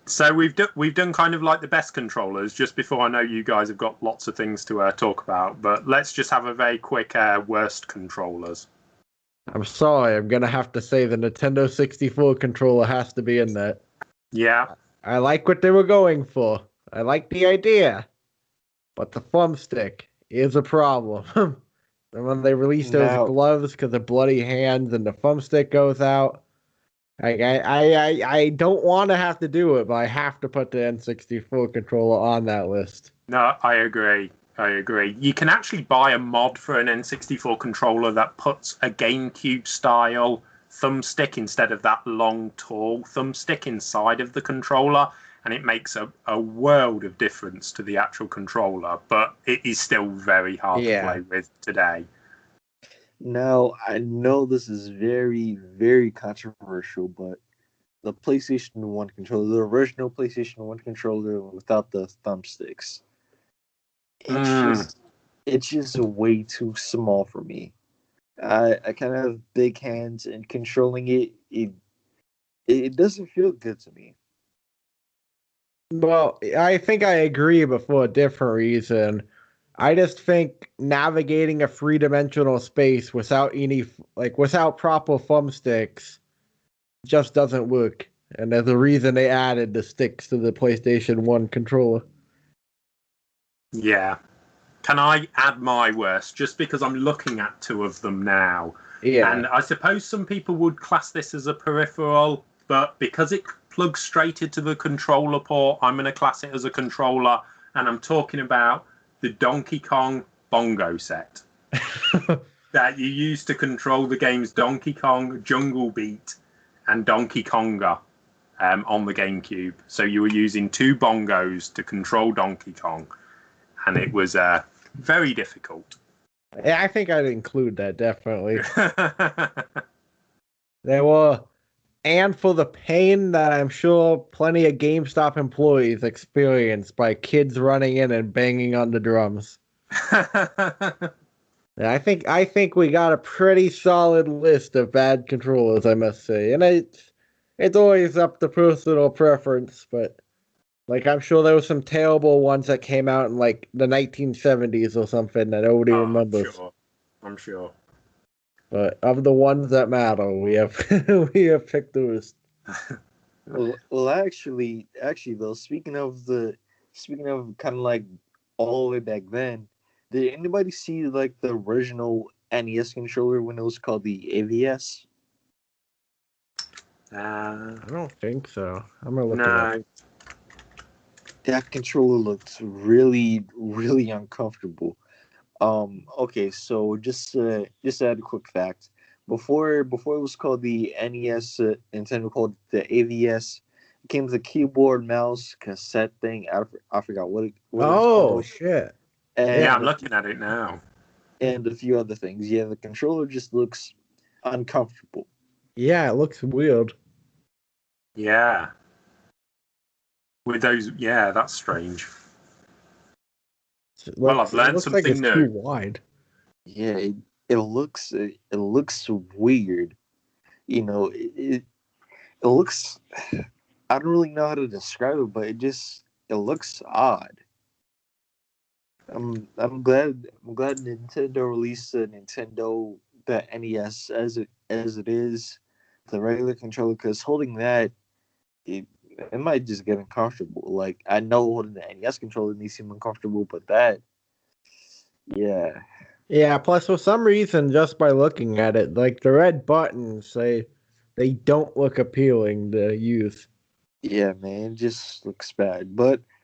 So we've done kind of like the best controllers just before. I know you guys have got lots of things to talk about, but let's just have a very quick worst controllers. I'm sorry, I'm gonna have to say the Nintendo 64 controller has to be in that. Yeah, I like what they were going for. I like the idea, but the thumbstick is a problem. And when they released those Now, gloves because of bloody hands and the thumbstick goes out, I don't want to have to do it, but I have to put the N64 controller on that list. no, I agree. I agree. You can actually buy a mod for an N64 controller that puts a GameCube style thumbstick instead of that long, tall thumbstick inside of the controller, and it makes a world of difference to the actual controller, but it is still very hard to play with today. now, I know this is very, very controversial, but the PlayStation 1 controller, the original PlayStation 1 controller without the thumbsticks, it's just way too small for me. I kind of have big hands, and controlling it doesn't feel good to me. Well, I think I agree, but for a different reason. I just think navigating a three-dimensional space without without proper thumbsticks just doesn't work. And there's a reason they added the sticks to the PlayStation 1 controller. Yeah. Can I add my worst? Just because I'm looking at two of them now. Yeah. And I suppose some people would class this as a peripheral, but because it plugs straight into the controller port, I'm going to class it as a controller. And I'm talking about the Donkey Kong bongo set that you use to control the games Donkey Kong, Jungle Beat, and Donkey Konga on the GameCube. So you were using two bongos to control Donkey Kong, and it was very difficult. Yeah, I think I'd include that, definitely. There were, and for the pain that I'm sure plenty of GameStop employees experienced by kids running in and banging on the drums. Yeah, I think we got a pretty solid list of bad controllers, I must say. And it's always up to personal preference, but like I'm sure there were some terrible ones that came out in like the 1970s or something that nobody remembers. I'm sure. But of the ones that matter, we have we have picked the list. Well, actually, though, speaking of kind of like all the way back then, did anybody see like the original NES controller when it was called the AVS? I don't think so. I'm gonna look it up. That controller looks really, really uncomfortable. Okay, so just to add a quick fact. Before it was called the NES, Nintendo called it the AVS. It came with a keyboard, mouse, cassette thing. I forgot what it was called. Shit! And yeah, I'm looking at it now. And a few other things. Yeah, the controller just looks uncomfortable. Yeah, it looks weird. Yeah. With those, yeah, that's strange. Well, I've learned something like it's new. Too wide. Yeah, it looks weird. You know, it looks. I don't really know how to describe it, but it looks odd. I'm glad Nintendo released the NES as it is, the regular controller, because holding that it might just get uncomfortable. Like I know holding the NES controller may seem uncomfortable, but that, yeah. Yeah, plus for some reason, just by looking at it, like the red buttons, they don't look appealing to use. Yeah, man, it just looks bad. But